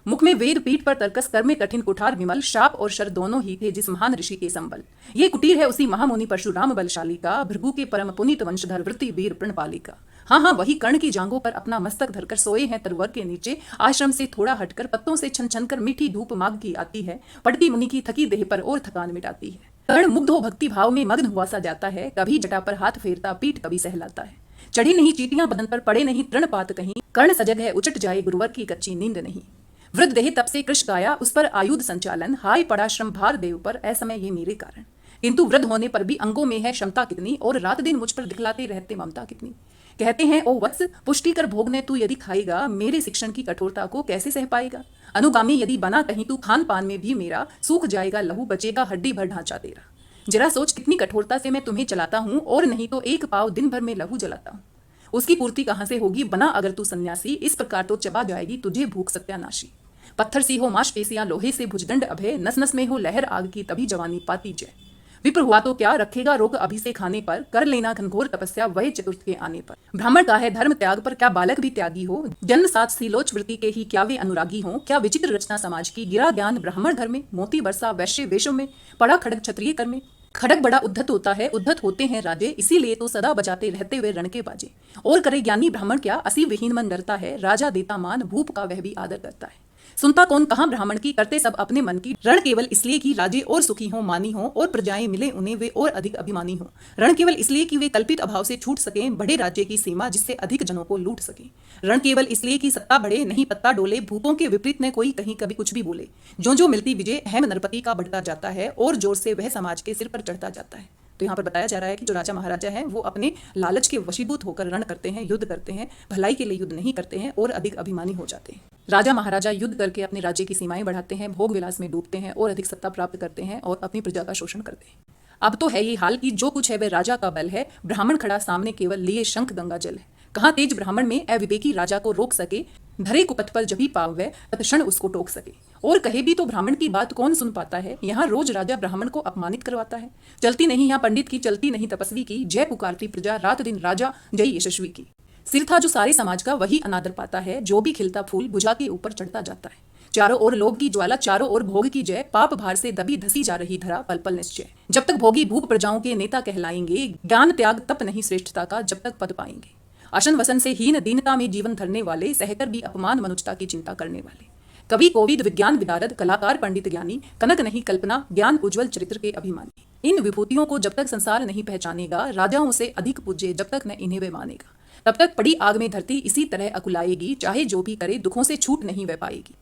मुख में वेद, पीठ पर तर्कस, कर में कठिन कुठार विमल, शाप और शर दोनों ही थे जिस महान ऋषि के संबल। ये कुटीर है उसी महामुनि परशुराम बलशाली का, भृगु के परम पुनीत वंशधर वृत्ति वीर प्रणपाली का। हाँ हाँ, वही कर्ण की जांघों पर अपना मस्तक धरकर सोए हैं तरवर के नीचे, आश्रम से थोड़ा हटकर पत्तों से छन छन कर मीठी धूप माघ की आती है, पड़ती मुनि की थकी देह पर और थकान मिटाती है। कर्ण मुग्ध हो भक्ति भाव में मग्न हुआ सा जाता है, कभी जटा पर हाथ फेरता, पीठ कभी सहलाता है। चढ़ी नहीं चीटियां बदन पर, पड़े नहीं तृणपात कहीं, कर्ण सजग है उचट जाए गुरुवर की कच्ची नींद नहीं। वृद्ध देह तब से कृश गाया, उस पर आयुध संचालन, हाय पड़ा श्रम भार देव पर, ऐसमय ये मेरे कारण। किंतु वृद्ध होने पर भी अंगों में है क्षमता कितनी, और रात दिन मुझ पर दिखलाते रहते ममता कितनी। कहते हैं ओ वत्स, पुष्टि कर भोगने तू यदि खाएगा, मेरे शिक्षण की कठोरता को कैसे सह पाएगा। अनुगामी यदि बना कहीं तू, खान पान में भी मेरा सूख जाएगा लहू, बचेगा हड्डी भर ढांचा तेरा। जरा सोच कितनी कठोरता से मैं तुम्हें चलाता हूँ, और नहीं तो एक पाव दिन भर में लहू जलाता हूँ। उसकी पूर्ति कहाँ से होगी बना अगर तू सन्यासी, इस प्रकार तो चबा जाएगी तुझे भूख सत्यानाशी। पत्थर सी हो मांसपेशियां, लोहे से भुजदंड अभय, नस नस में हो लहर आग की, तभी जवानी पाती जय। विप्र हुआ तो क्या रखेगा रोग अभी से खाने पर, कर लेना घनघोर तपस्या वह चतुर्थ के आने पर। ब्राह्मण का है धर्म त्याग पर, क्या बालक भी त्यागी हो, जन्म साथ सीलोच वृत्ति के ही क्या वे अनुरागी हो। क्या विचित्र रचना समाज की, गिरा ज्ञान ब्राह्मण घर में, मोती बरसा वैश्य वेशों में, पड़ा खड़ग क्षत्रिय कर में। खड़ग बड़ा उद्धत होता है, उद्धत होते हैं राजे, इसीलिए तो सदा बजाते रहते हुए रण के बाजे। और करे ज्ञानी ब्राह्मण क्या, असी विहीन मन डरता है, राजा देता मान, भूप का वह भी आदर करता है। सुनता कौन कहाँ ब्राह्मण की, करते सब अपने मन की, रण केवल इसलिए कि राजे और सुखी हों मानी हों, और प्रजाएं मिले उन्हें वे और अधिक अभिमानी हों। रण केवल इसलिए कि वे कल्पित अभाव से छूट सकें, बढ़े राज्य की सीमा जिससे अधिक जनों को लूट सकें। रण केवल इसलिए कि सत्ता बढ़े, नहीं पत्ता डोले, भूपों के विपरीत न कोई कहीं कभी कुछ भी बोले। जो जो मिलती विजय अहम नरपति का बढ़ता जाता है, और जोर से वह समाज के सिर पर चढ़ता जाता है। तो यहाँ पर बताया जा रहा है कि जो राजा महाराजा हैं वो अपने लालच के वशीभूत होकर रण करते हैं, युद्ध करते हैं, भलाई के लिए युद्ध नहीं करते हैं, और अधिक अभिमानी हो जाते हैं। राजा महाराजा युद्ध करके अपने राज्य की सीमाएं बढ़ाते हैं, भोग विलास में डूबते हैं, और अधिक सत्ता प्राप्त करते हैं, और अपनी प्रजा का शोषण करते हैं। अब तो है ये हाल कि जो कुछ है वह राजा का बल है, ब्राह्मण खड़ा सामने केवल लिए शंख गंगा जल है। कहाँ तेज ब्राह्मण में अविवेकी राजा को रोक सके, धरे कुपथ पर जभी पाव वह, तत्क्षण उसको टोक सके। और कहे भी तो ब्राह्मण की बात कौन सुन पाता है, यहाँ रोज राजा ब्राह्मण को अपमानित करवाता है। चलती नहीं यहाँ पंडित की, चलती नहीं तपस्वी की, जय पुकारती प्रजा रात दिन राजा जय यशस्वी की। सिर था जो सारे समाज का वही अनादर पाता है, जो भी खिलता फूल भुजा के ऊपर चढ़ता जाता है। चारों ओर लोभ की ज्वाला, चारों ओर भोग की जय, पाप भार से दबी धसी जा रही धरा पल पल निश्चय। जब तक भोगी भूप प्रजाओं के नेता कहलाएंगे, ज्ञान त्याग तप नहीं श्रेष्ठता का जब तक पद पाएंगे। अशन वसन से हीन दीनता में जीवन धरने वाले, सहकर भी अपमान मनुष्यता की चिंता करने वाले। कवि कोविद विज्ञान विदारद, कलाकार पंडित ज्ञानी, कनक नहीं कल्पना ज्ञान उज्ज्वल चरित्र के अभिमानी। इन विभूतियों को जब तक संसार नहीं पहचानेगा, राजाओं से अधिक पूज्य जब तक न इन्हें वे मानेगा, तब तक पड़ी आग में धरती इसी तरह अकुलाएगी, चाहे जो भी करे दुखों से छूट नहीं वह पाएगी।